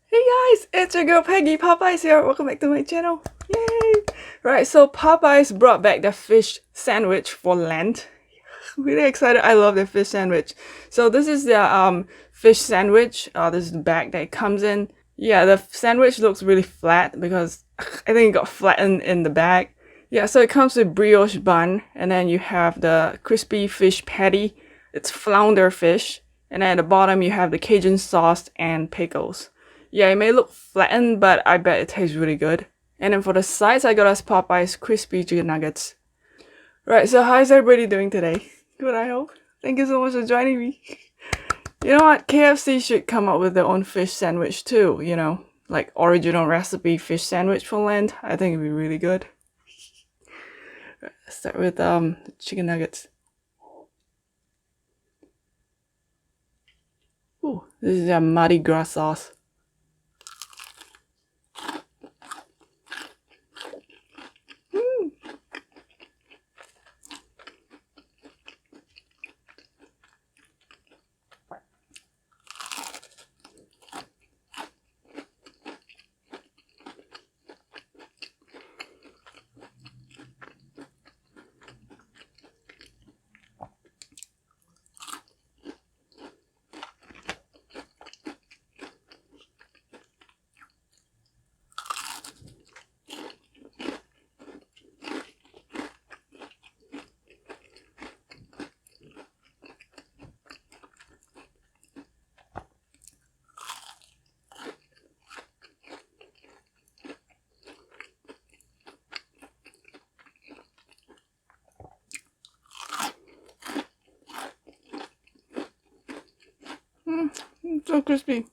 Hey guys, it's your girl Peggy. Popeyes here. Welcome back to my channel. Yay! Right, so Popeyes brought back the fish sandwich for Lent. Really excited. I love their fish sandwich. So this is the fish sandwich. This is the bag that it comes in. Yeah, the sandwich looks really flat because I think it got flattened in the bag. Yeah, so it comes with brioche bun, and then you have the crispy fish patty. It's flounder fish, and then at the bottom you have the Cajun sauce and pickles. Yeah, it may look flattened, but I bet it tastes really good. And then for the sides, I got us Popeyes crispy chicken nuggets. Right, so how's everybody doing today? Good, I hope. Thank you so much for joining me. You know what? KFC should come up with their own fish sandwich too, like original recipe fish sandwich for Lent. I think it'd be really good. Let's start with chicken nuggets. Ooh, this is a Mardi Gras sauce. It's so crispy.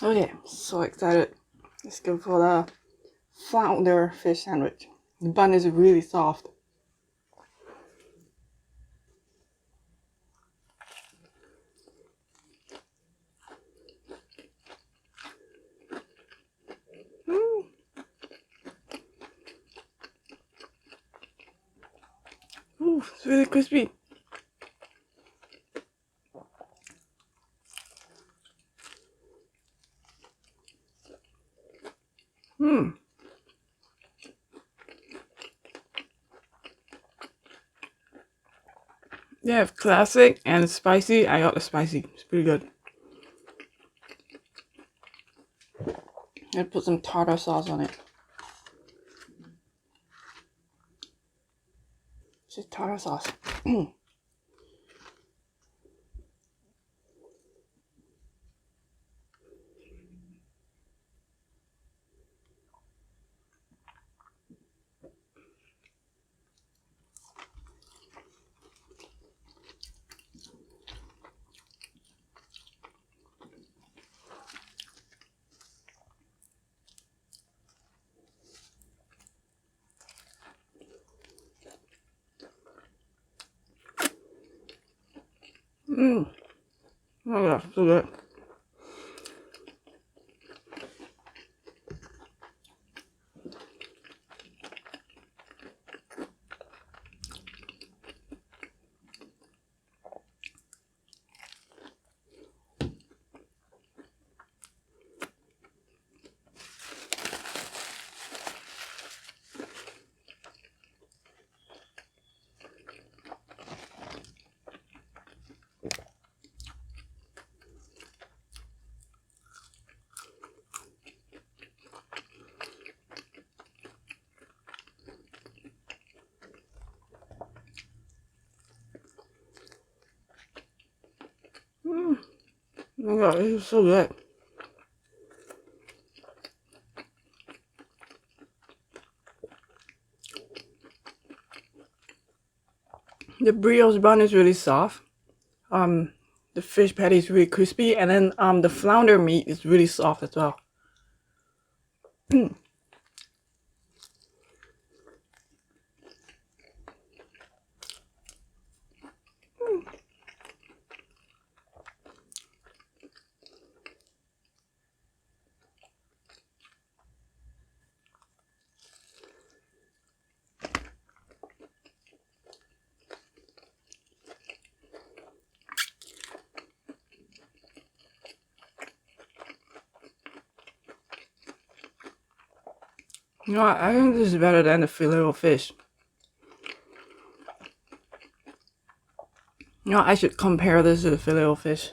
Okay, so excited. Let's go for the flounder fish sandwich. The bun is really soft. Mm. Ooh, it's really crispy. Hmm. They have classic and spicy. I got the spicy. It's pretty good. I put some tartar sauce on it. It's just tartar sauce. Mmm. Oh yeah, so good. Mmm. Oh my god, this is so good. The brioche bun is really soft. The fish patty is really crispy, and then the flounder meat is really soft as well. You know what? I think this is better than the filet-o-fish. You know, I should compare this to the filet-o-fish.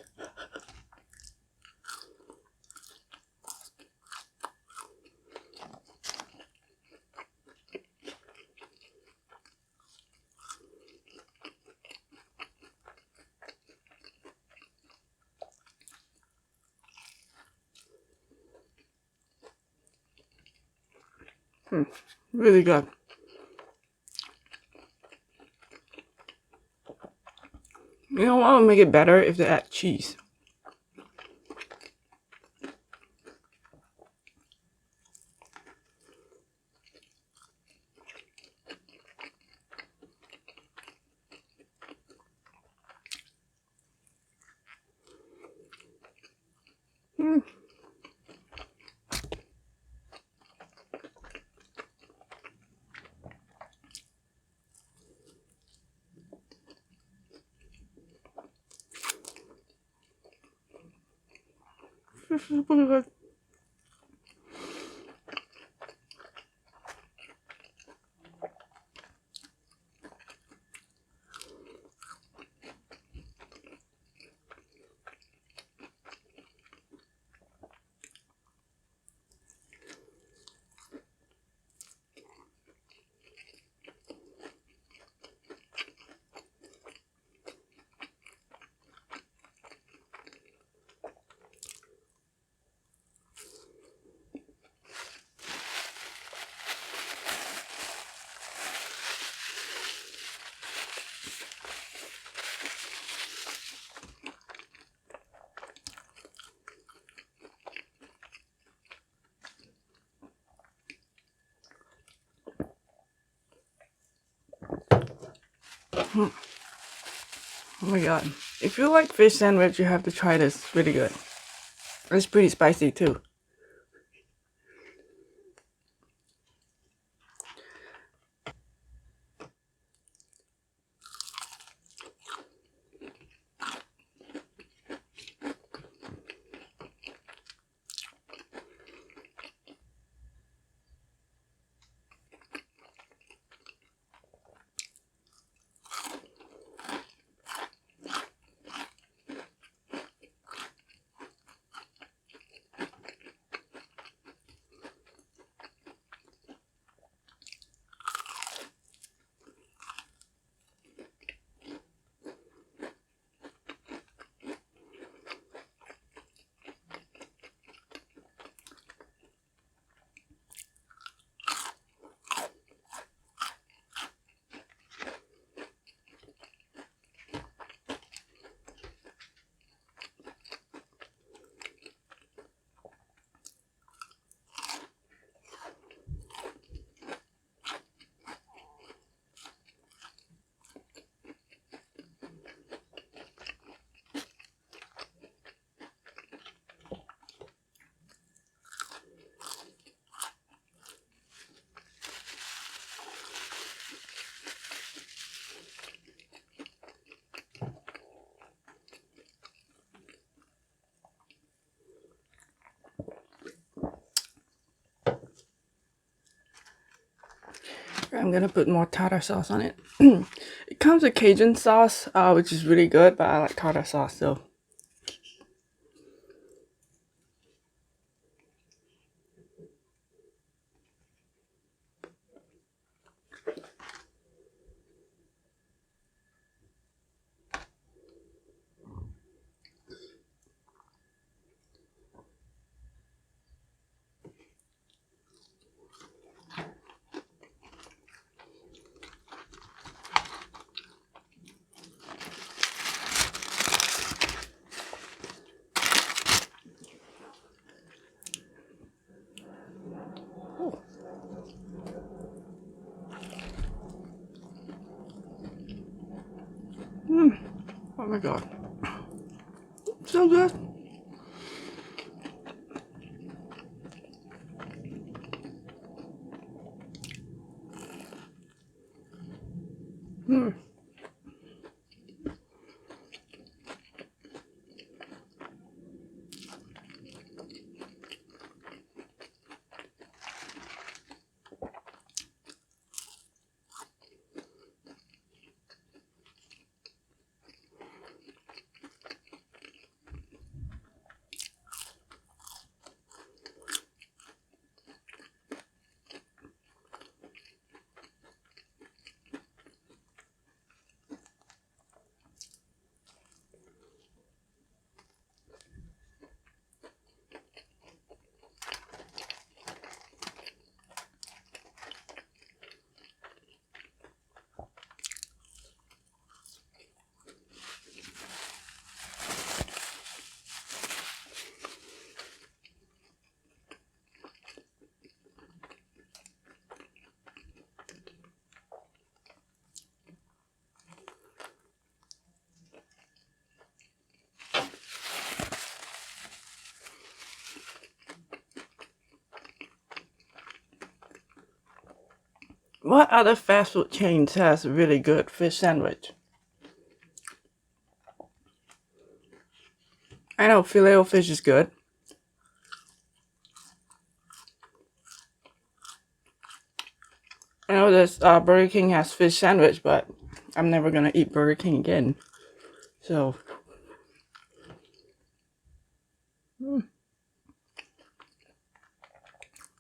Really good. You know what would make it better if they add cheese. This is really good. Oh my god. If you like fish sandwich, you have to try this. It's really good. It's pretty spicy too. I'm gonna put more tartar sauce on it. It comes with Cajun sauce, which is really good, but I like tartar sauce so. my god. So good. What other fast food chains has really good fish sandwich? I know Filet-O-Fish is good. I know this Burger King has fish sandwich, but I'm never gonna eat Burger King again. So,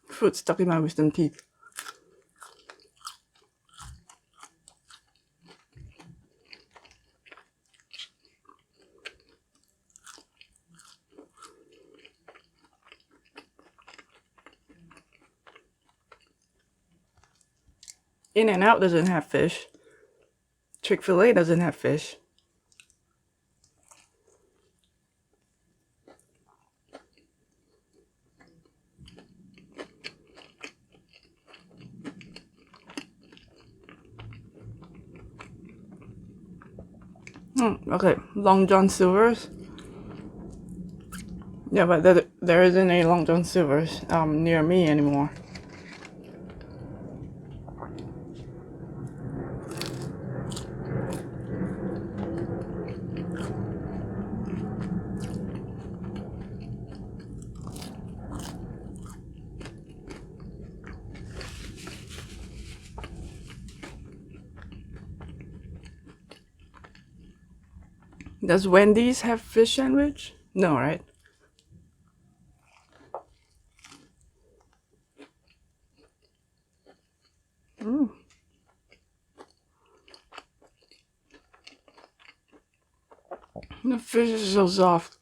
food stuck in my wisdom teeth. In-N-Out doesn't have fish. Chick-fil-A doesn't have fish. Okay, Long John Silver's. Yeah, but there isn't a Long John Silver's near me anymore. Does Wendy's have fish sandwich? No, right? The fish is so soft.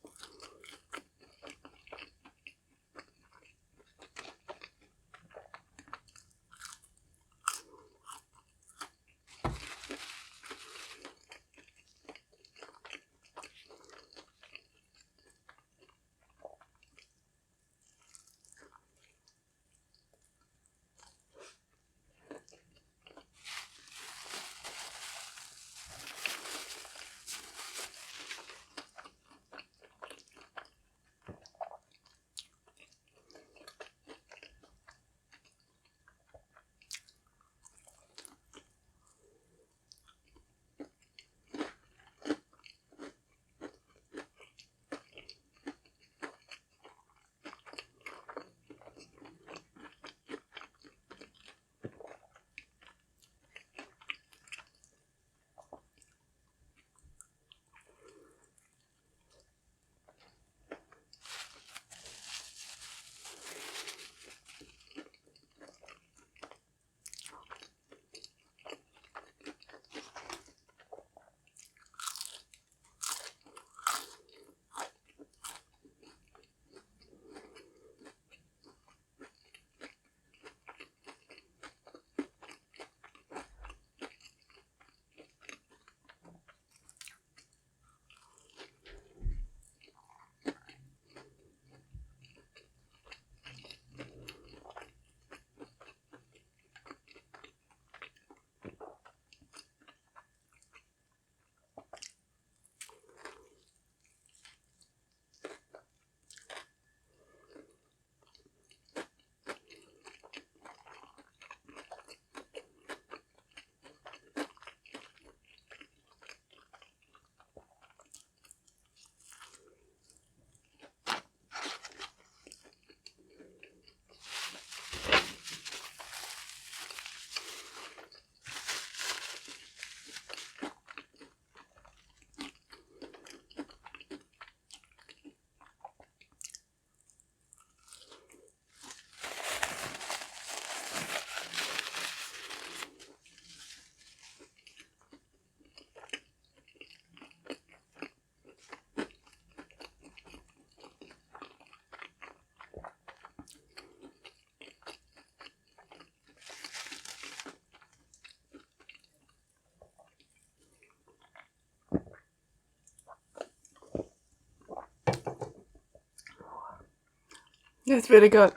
It's really good,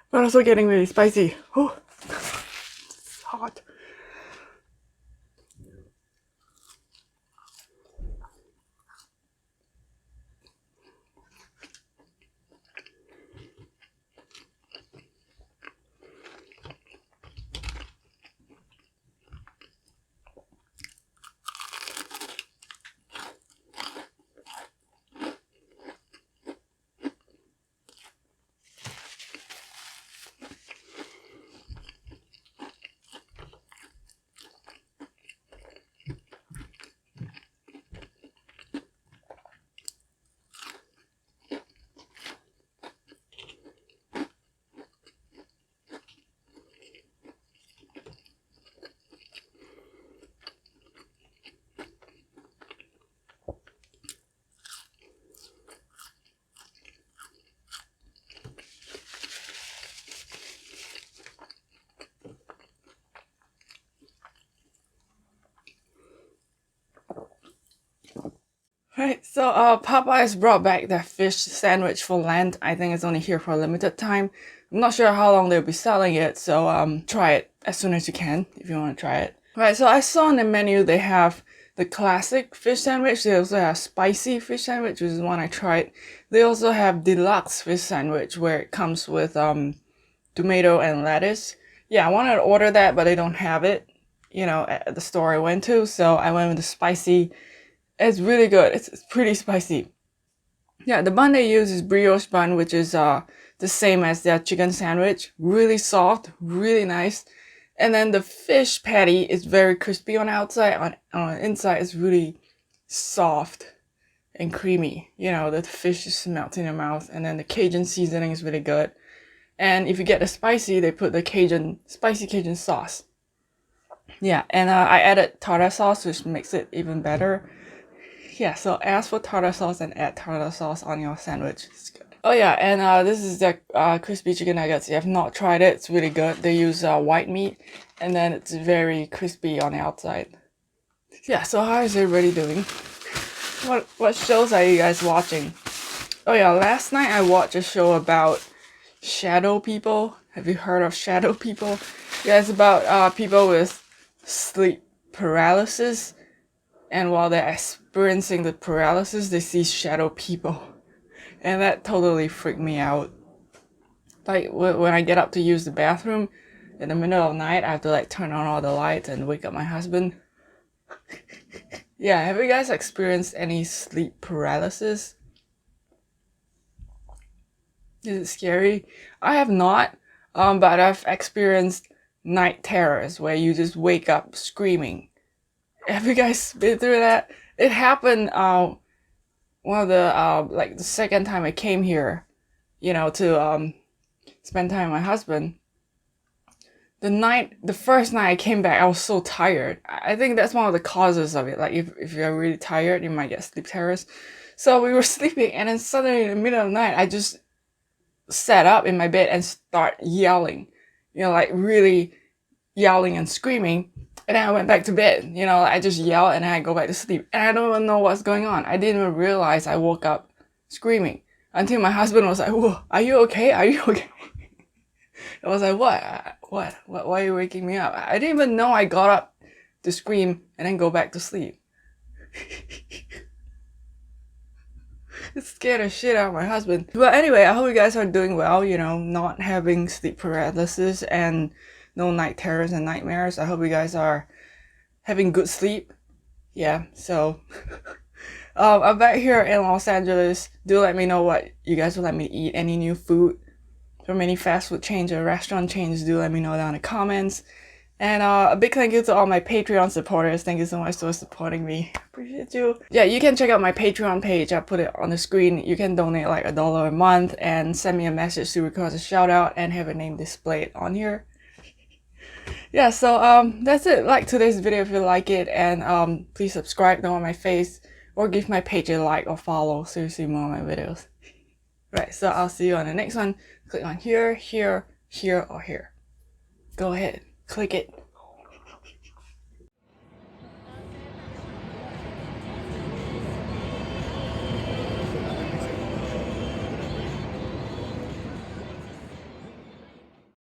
but also getting really spicy. Oh, it's hot. Right, so Popeyes brought back their fish sandwich for Lent. I think it's only here for a limited time. I'm not sure how long they'll be selling it, so try it as soon as you can if you want to try it. Right, so I saw on the menu they have the classic fish sandwich. They also have spicy fish sandwich, which is one I tried. They also have deluxe fish sandwich where it comes with tomato and lettuce. Yeah, I wanted to order that, but they don't have it, you know, at the store I went to, so I went with the spicy. It's really good. It's pretty spicy. Yeah, the bun they use is brioche bun, which is the same as their chicken sandwich. Really soft, really nice. And then the fish patty is very crispy on the outside. On the inside, it's really soft and creamy. You know, the fish just melts in your mouth. And then the Cajun seasoning is really good. And if you get the spicy, they put the spicy Cajun sauce. Yeah, and I added tartar sauce, which makes it even better. Yeah, so ask for tartar sauce and add tartar sauce on your sandwich. It's good. Oh yeah, and this is the crispy chicken nuggets. If you have not tried it, it's really good. They use white meat, and then it's very crispy on the outside. Yeah, so how is everybody doing? What shows are you guys watching? Oh yeah, last night I watched a show about shadow people. Have you heard of shadow people? Yeah, it's about people with sleep paralysis. And while they're experiencing the paralysis, they see shadow people. And that totally freaked me out. Like, when I get up to use the bathroom, in the middle of the night, I have to, like, turn on all the lights and wake up my husband. Yeah, have you guys experienced any sleep paralysis? Is it scary? I have not, but I've experienced night terrors where you just wake up screaming. Have you guys been through that? It happened one of the like the second time I came here, you know, to spend time with my husband. The first night I came back, I was so tired. I think that's one of the causes of it. Like if you're really tired, you might get sleep terrors. So we were sleeping, and then suddenly in the middle of the night, I just sat up in my bed and start yelling, you know, like really yelling and screaming. And then I went back to bed, you know, I just yelled and then I go back to sleep. And I don't even know what's going on. I didn't even realize I woke up screaming until my husband was like, "Whoa, are you okay? Are you okay?" I was like, What? Why are you waking me up? I didn't even know I got up to scream and then go back to sleep. It scared the shit out of my husband. But anyway, I hope you guys are doing well, you know, not having sleep paralysis and no night terrors and nightmares. I hope you guys are having good sleep. Yeah, so I'm back here in Los Angeles. Do let me know what you guys would like me to eat. Any new food from any fast food chains or restaurant chains, do let me know down in the comments. And a big thank you to all my Patreon supporters. Thank you so much for supporting me. Appreciate you. Yeah, you can check out my Patreon page. I put it on the screen. You can donate like $1 a month and send me a message to request a shout out and have a name displayed on here. Yeah, so that's it. Like today's video if you like it, and please subscribe, don't want my face, or give my page a like or follow so you see more of my videos. Right, so I'll see you on the next one. Click on here, here, here, or here. Go ahead, click it.